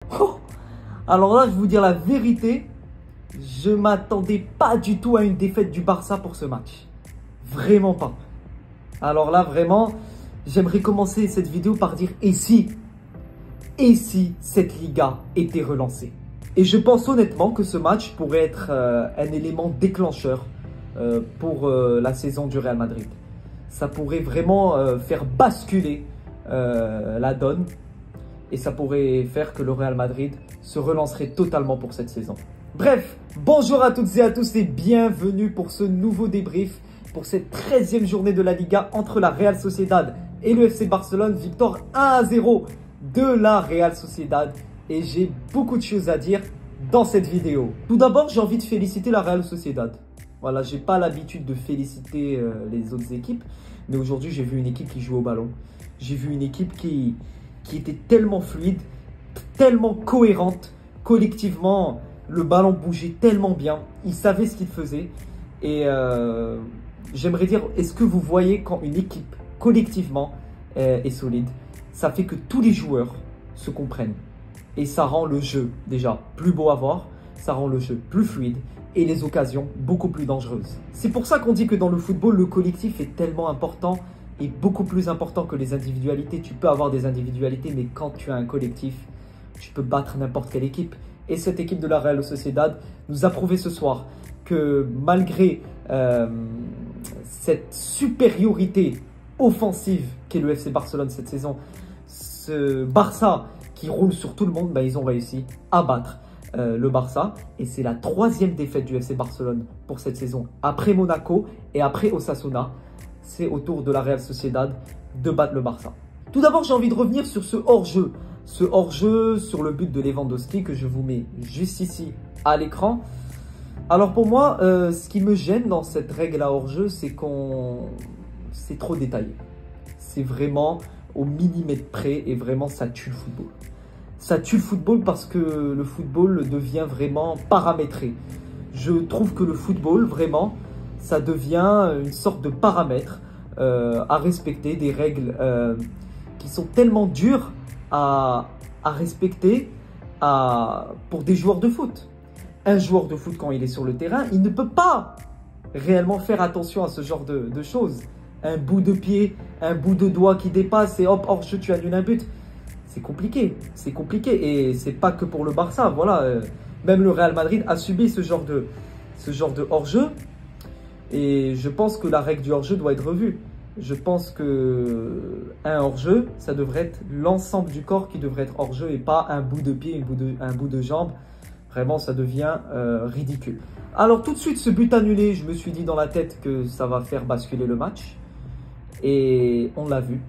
Oh, alors là, je vais vous dire la vérité, je m'attendais pas du tout à une défaite du Barça pour ce match. Vraiment pas. Alors là, vraiment, j'aimerais commencer cette vidéo par dire et si cette Liga était relancée. Et je pense honnêtement que ce match pourrait être un élément déclencheur pour la saison du Real Madrid. Ça pourrait vraiment faire basculer la donne. Et ça pourrait faire que le Real Madrid se relancerait totalement pour cette saison. Bref, bonjour à toutes et à tous et bienvenue pour ce nouveau débrief. Pour cette 13e journée de la Liga entre la Real Sociedad et le FC Barcelone. Victoire 1-0 de la Real Sociedad. Et j'ai beaucoup de choses à dire dans cette vidéo. Tout d'abord, j'ai envie de féliciter la Real Sociedad. Voilà, j'ai pas l'habitude de féliciter les autres équipes. Mais aujourd'hui, j'ai vu une équipe qui joue au ballon. J'ai vu une équipe qui était tellement fluide, tellement cohérente. Collectivement, le ballon bougeait tellement bien. Ils savaient ce qu'ils faisaient. Et j'aimerais dire, est-ce que vous voyez quand une équipe, collectivement, est solide, ça fait que tous les joueurs se comprennent. Et ça rend le jeu, déjà, plus beau à voir. Ça rend le jeu plus fluide et les occasions beaucoup plus dangereuses. C'est pour ça qu'on dit que dans le football, le collectif est tellement important et beaucoup plus important que les individualités. Tu peux avoir des individualités, mais quand tu as un collectif, tu peux battre n'importe quelle équipe. Et cette équipe de la Real Sociedad nous a prouvé ce soir que malgré cette supériorité offensive qu'est le FC Barcelone cette saison, ce Barça qui roule sur tout le monde, ils ont réussi à battre le Barça. Et c'est la 3e défaite du FC Barcelone pour cette saison. Après Monaco et après Osasuna, c'est au tour de la Real Sociedad de battre le Barça. Tout d'abord, j'ai envie de revenir sur ce hors-jeu. Ce hors-jeu sur le but de Lewandowski que je vous mets juste ici à l'écran. Alors pour moi, ce qui me gêne dans cette règle à hors-jeu, c'est c'est trop détaillé. C'est vraiment au millimètre près et vraiment ça tue le football. Ça tue le football parce que le football devient vraiment paramétré. Je trouve que le football, vraiment, ça devient une sorte de paramètre à respecter, des règles qui sont tellement dures à respecter pour des joueurs de foot. Un joueur de foot, quand il est sur le terrain, il ne peut pas réellement faire attention à ce genre de choses. Un bout de pied, un bout de doigt qui dépasse et hop, hors-jeu, tu annules un but. C'est compliqué, c'est compliqué. Et c'est pas que pour le Barça, voilà. Même le Real Madrid a subi ce genre de hors-jeu. Et je pense que la règle du hors-jeu doit être revue. Je pense qu'un hors-jeu, ça devrait être l'ensemble du corps qui devrait être hors-jeu et pas un bout de pied, un bout de jambe. Vraiment, ça devient ridicule. Alors tout de suite, ce but annulé, je me suis dit dans la tête que ça va faire basculer le match. Et on l'a vu.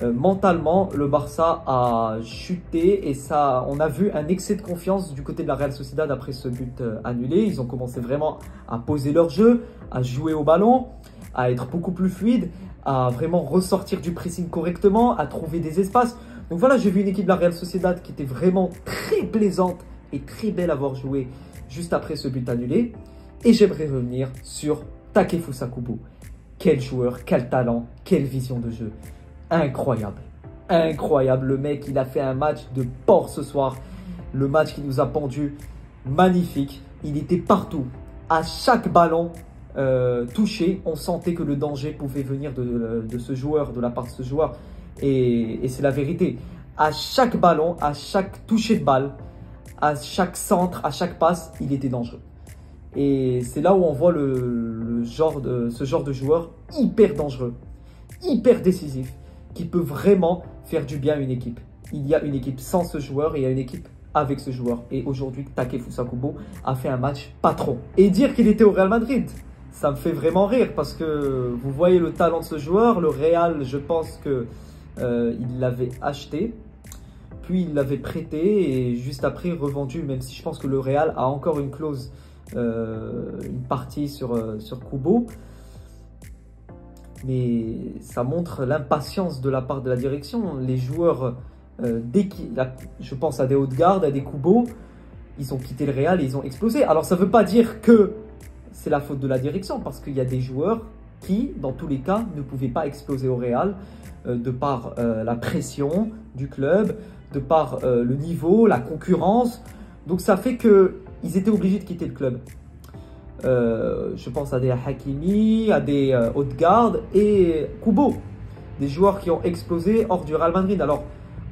Mentalement, le Barça a chuté et on a vu un excès de confiance du côté de la Real Sociedad après ce but annulé. Ils ont commencé vraiment à poser leur jeu, à jouer au ballon, à être beaucoup plus fluide, à vraiment ressortir du pressing correctement, à trouver des espaces. Donc voilà, j'ai vu une équipe de la Real Sociedad qui était vraiment très plaisante et très belle à voir jouer juste après ce but annulé. Et j'aimerais revenir sur Takefusa Kubo. Quel joueur, quel talent, quelle vision de jeu. Incroyable, incroyable. Le mec, il a fait un match de porc ce soir. Le match qui nous a pendu, magnifique. Il était partout. À chaque ballon touché, on sentait que le danger pouvait venir de ce joueur, de la part de ce joueur. Et c'est la vérité. À chaque ballon, à chaque toucher de balle, à chaque centre, à chaque passe, il était dangereux. Et c'est là où on voit ce genre de joueur hyper dangereux, hyper décisif, qui peut vraiment faire du bien à une équipe. Il y a une équipe sans ce joueur et il y a une équipe avec ce joueur. Et aujourd'hui, Takefusa Kubo a fait un match patron. Et dire qu'il était au Real Madrid, ça me fait vraiment rire parce que vous voyez le talent de ce joueur. Le Real, je pense qu'il l'avait acheté, puis il l'avait prêté et juste après revendu, même si je pense que le Real a encore une clause, une partie sur Kubo. Mais ça montre l'impatience de la part de la direction. Les joueurs, je pense à des Odegaard, à des Kubo, ils ont quitté le Real et ils ont explosé. Alors ça ne veut pas dire que c'est la faute de la direction, parce qu'il y a des joueurs qui, dans tous les cas, ne pouvaient pas exploser au Real de par la pression du club, de par le niveau, la concurrence. Donc ça fait qu'ils étaient obligés de quitter le club. Je pense à des Hakimi, à des Odegaard et Kubo, des joueurs qui ont explosé hors du Real Madrid. Alors,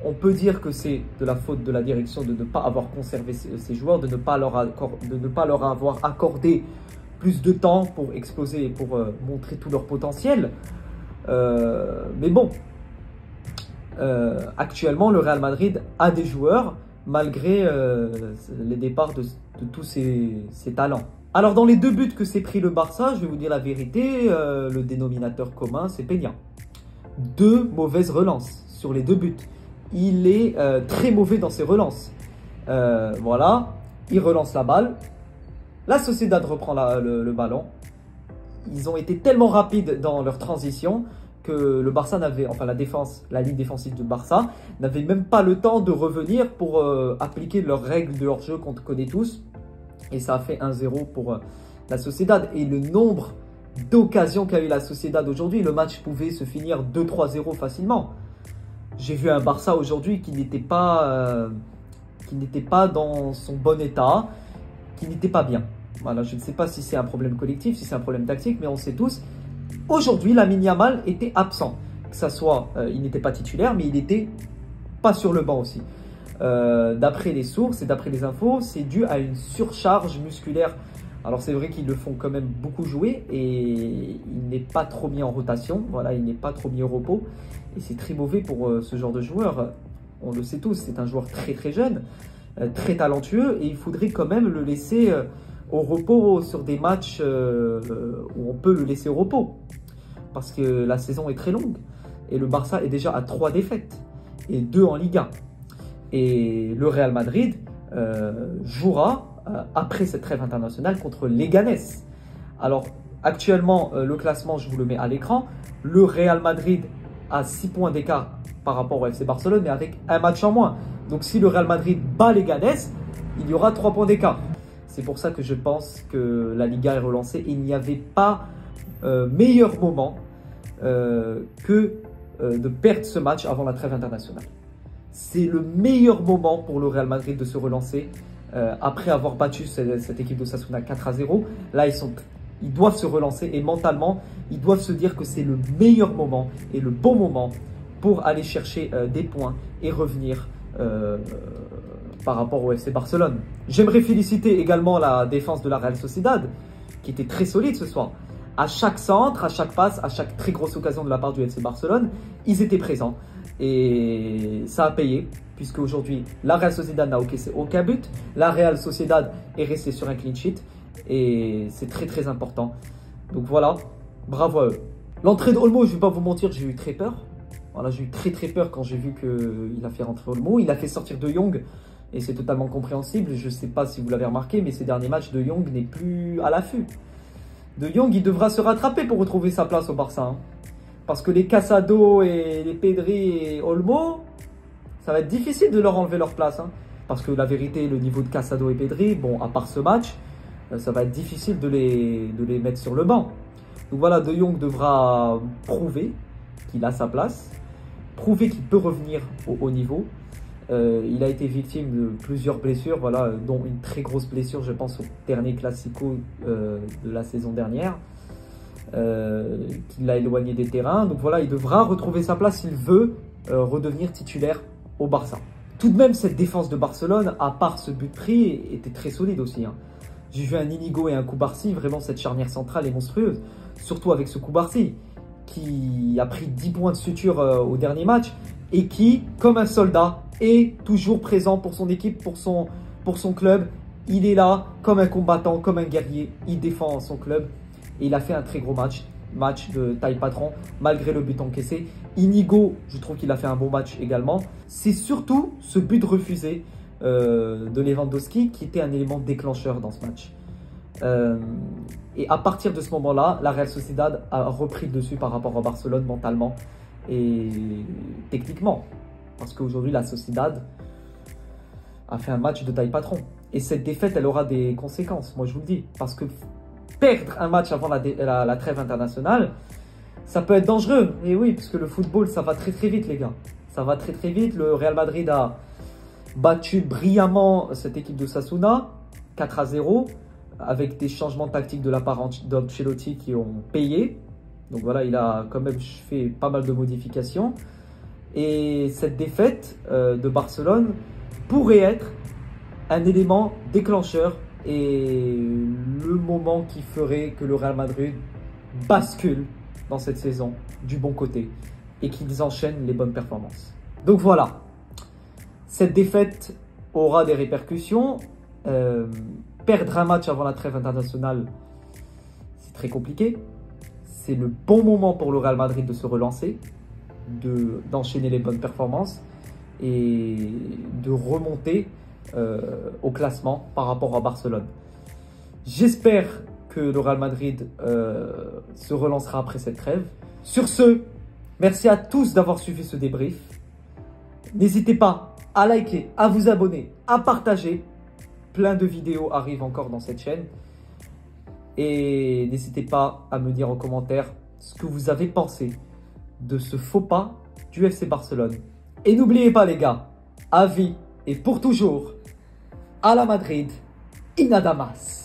on peut dire que c'est de la faute de la direction de ne pas avoir conservé ces joueurs, de ne pas leur avoir accordé plus de temps pour exploser et pour montrer tout leur potentiel. Mais bon, actuellement, le Real Madrid a des joueurs malgré les départs de tous ces talents. Alors, dans les 2 buts que s'est pris le Barça, je vais vous dire la vérité, le dénominateur commun, c'est Peña. 2 mauvaises relances sur les 2 buts. Il est très mauvais dans ses relances. Voilà, il relance la balle. La Sociedad reprend le ballon. Ils ont été tellement rapides dans leur transition que le Barça n'avait, enfin la ligne défensive du Barça n'avait même pas le temps de revenir pour appliquer leurs règles de hors-jeu qu'on connaît tous. Et ça a fait 1-0 pour la Sociedad. Et le nombre d'occasions qu'a eu la Sociedad aujourd'hui, le match pouvait se finir 2-3-0 facilement. J'ai vu un Barça aujourd'hui qui n'était pas dans son bon état, qui n'était pas bien. Voilà, je ne sais pas si c'est un problème collectif, si c'est un problème tactique, mais on sait tous. Aujourd'hui, Lamine Yamal était absent. Que ça soit, il n'était pas titulaire, mais il n'était pas sur le banc aussi. D'après les sources et d'après les infos, c'est dû à une surcharge musculaire. Alors c'est vrai qu'ils le font quand même beaucoup jouer et il n'est pas trop mis en rotation. Voilà, il n'est pas trop mis au repos. Et c'est très mauvais pour ce genre de joueur. On le sait tous, c'est un joueur très très jeune, très talentueux. Et il faudrait quand même le laisser au repos sur des matchs où on peut le laisser au repos. Parce que la saison est très longue. Et le Barça est déjà à 3 défaites et 2 en Liga. Et le Real Madrid jouera après cette trêve internationale contre Leganés. Alors actuellement, le classement, je vous le mets à l'écran. Le Real Madrid a 6 points d'écart par rapport au FC Barcelone, mais avec un match en moins. Donc si le Real Madrid bat Leganés, il y aura 3 points d'écart. C'est pour ça que je pense que la Liga est relancée. Et il n'y avait pas meilleur moment que de perdre ce match avant la trêve internationale. C'est le meilleur moment pour le Real Madrid de se relancer après avoir battu cette équipe d'Osasuna 4-0. Là, ils doivent se relancer et mentalement, ils doivent se dire que c'est le meilleur moment et le bon moment pour aller chercher des points et revenir par rapport au FC Barcelone. J'aimerais féliciter également la défense de la Real Sociedad qui était très solide ce soir. À chaque centre, à chaque passe, à chaque très grosse occasion de la part du FC Barcelone, ils étaient présents. Et ça a payé, puisque aujourd'hui, la Real Sociedad n'a encaissé aucun but. La Real Sociedad est restée sur un clean sheet. Et c'est très très important. Donc voilà, bravo à eux. L'entrée d'Olmo, je ne vais pas vous mentir, j'ai eu très peur. Voilà, j'ai eu très très peur quand j'ai vu qu'il a fait rentrer Olmo. Il a fait sortir De Jong. Et c'est totalement compréhensible. Je ne sais pas si vous l'avez remarqué, mais ces derniers matchs, De Jong n'est plus à l'affût. De Jong, il devra se rattraper pour retrouver sa place au Barça. Hein. Parce que les Casado et les Pedri et Olmo, ça va être difficile de leur enlever leur place. Hein. Parce que la vérité, le niveau de Casado et Pedri, bon, à part ce match, ça va être difficile de les mettre sur le banc. Donc voilà, De Jong devra prouver qu'il a sa place, prouver qu'il peut revenir au haut niveau. Il a été victime de plusieurs blessures, voilà, dont une très grosse blessure, je pense, au dernier Classico de la saison dernière, qui l'a éloigné des terrains. Donc voilà, il devra retrouver sa place s'il veut redevenir titulaire au Barça. Tout de même, cette défense de Barcelone, à part ce but pris, était très solide aussi. Hein. J'ai vu un Inigo et un Cubarsí, vraiment cette charnière centrale est monstrueuse. Surtout avec ce Cubarsí, qui a pris 10 points de suture au dernier match, et qui, comme un soldat, est toujours présent pour son équipe, pour son club. Il est là comme un combattant, comme un guerrier. Il défend son club. Et il a fait un très gros match de taille patron, malgré le but encaissé. Inigo, je trouve qu'il a fait un bon match également. C'est surtout ce but refusé de Lewandowski qui était un élément déclencheur dans ce match. Et à partir de ce moment-là, la Real Sociedad a repris le dessus par rapport à Barcelone mentalement et techniquement. Parce qu'aujourd'hui, la Sociedad a fait un match de taille patron. Et cette défaite, elle aura des conséquences, moi je vous le dis. Parce que perdre un match avant la trêve internationale, ça peut être dangereux. Et oui, parce que le football, ça va très très vite, les gars. Ça va très très vite. Le Real Madrid a battu brillamment cette équipe de Sasuna, 4-0, avec des changements tactiques de la part d'Ancelotti qui ont payé. Donc voilà, il a quand même fait pas mal de modifications. Et cette défaite de Barcelone pourrait être un élément déclencheur et le moment qui ferait que le Real Madrid bascule dans cette saison du bon côté et qu'ils enchaînent les bonnes performances. Donc voilà, cette défaite aura des répercussions. Perdre un match avant la trêve internationale, c'est très compliqué. C'est le bon moment pour le Real Madrid de se relancer, d'enchaîner les bonnes performances et de remonter au classement par rapport à Barcelone. J'espère que le Real Madrid se relancera après cette trêve. Sur ce, merci à tous d'avoir suivi ce débrief. N'hésitez pas à liker, à vous abonner, à partager. Plein de vidéos arrivent encore dans cette chaîne. Et n'hésitez pas à me dire en commentaire ce que vous avez pensé de ce faux pas du FC Barcelone. Et n'oubliez pas les gars, à vie et pour toujours, à la Madrid, in nada más.